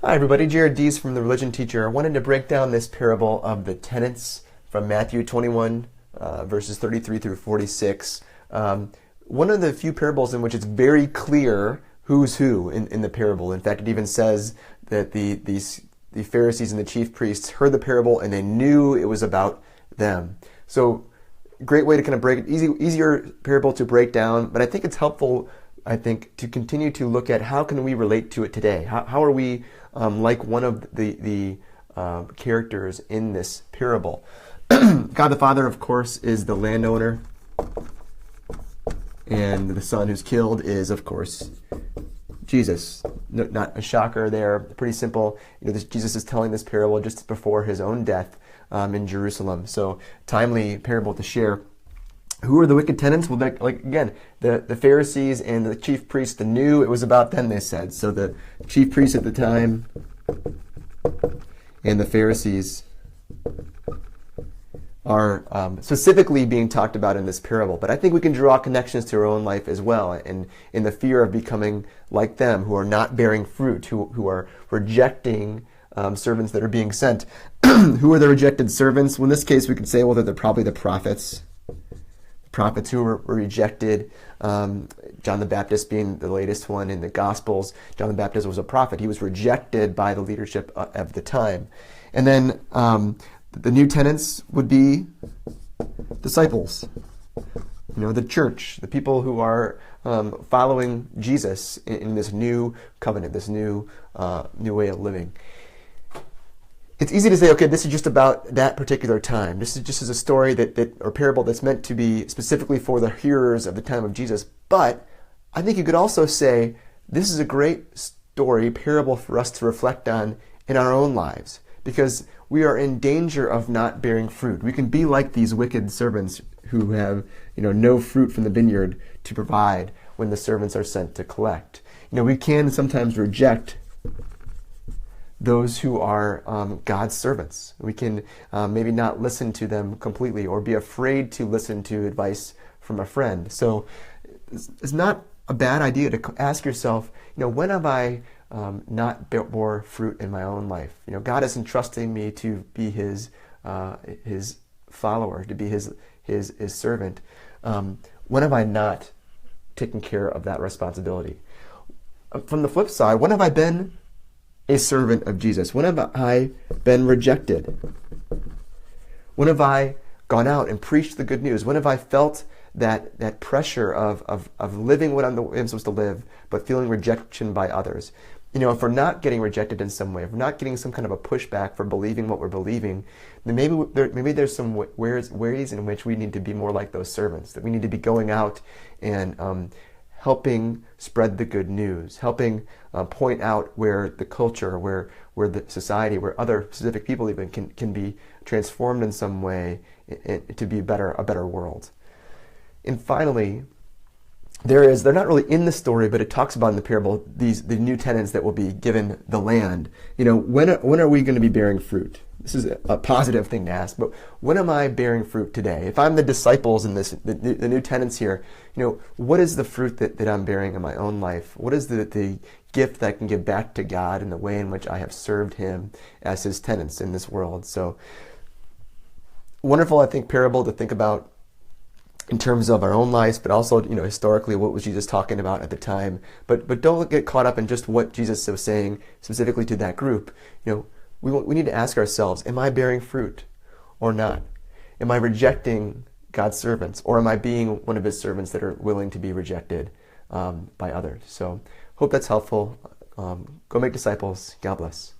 Hi everybody, Jared Dees from The Religion Teacher. I wanted to break down this parable of the tenants from Matthew 21, verses 33 through 46. One of the few parables in which it's very clear who's who in the parable. In fact, it even says that the Pharisees and the chief priests heard the parable and they knew it was about them. So, great way to kind of break it, easier parable to break down, but I think it's helpful, to continue to look at how can we relate to it today. How are we like one of the characters in this parable? God the Father, of course, is the landowner, and the son who's killed is, of course, Jesus. No, not a shocker there. Pretty simple. Jesus is telling this parable just before his own death in Jerusalem. So, timely parable to share. Who are the wicked tenants? Well, again, the Pharisees and the chief priests knew it was about them, they said. So the chief priests at the time and the Pharisees are specifically being talked about in this parable. But I think we can draw connections to our own life as well, and in the fear of becoming like them, who are not bearing fruit, who are rejecting servants that are being sent. Who are the rejected servants? Well, in this case, we could say, well, they're probably the prophets. Prophets who were rejected, John the Baptist being the latest one in the Gospels. John the Baptist was a prophet. He was rejected by the leadership of the time. And then the new tenants would be disciples, the church, the people who are following Jesus in this new covenant, this new way of living. It's easy to say, okay, this is just about that particular time. This is just a story or parable that's meant to be specifically for the hearers of the time of Jesus. But I think you could also say this is a great story, parable for us to reflect on in our own lives, because we are in danger of not bearing fruit. We can be like these wicked servants who have, no fruit from the vineyard to provide when the servants are sent to collect. We can sometimes reject those who are God's servants. We can maybe not listen to them completely, or be afraid to listen to advice from a friend. So it's not a bad idea to ask yourself, when have I not bore fruit in my own life? God is entrusting me to be His follower, to be His servant. When have I not taken care of that responsibility? From the flip side, when have I been a servant of Jesus? When have I been rejected? When have I gone out and preached the good news? When have I felt that pressure of living what I'm supposed to live, but feeling rejection by others? If we're not getting rejected in some way, if we're not getting some kind of a pushback for believing what we're believing, then maybe there's some ways in which we need to be more like those servants, that we need to be going out and helping spread the good news, helping point out where the culture, where the society, where other specific people even can be transformed in some way to be a better world. And finally, they're not really in the story, but it talks about in the parable the new tenants that will be given the land. When are we going to be bearing fruit? This is a positive thing to ask, but when am I bearing fruit today? If I'm the disciples in this, the new tenants here, what is the fruit that I'm bearing in my own life? What is the gift that I can give back to God in the way in which I have served Him as His tenants in this world? So, wonderful, I think, parable to think about in terms of our own lives, but also, historically, what was Jesus talking about at the time? But don't get caught up in just what Jesus was saying specifically to that group. We need to ask ourselves, am I bearing fruit or not? Am I rejecting God's servants, or am I being one of His servants that are willing to be rejected by others? So, hope that's helpful. Go make disciples. God bless.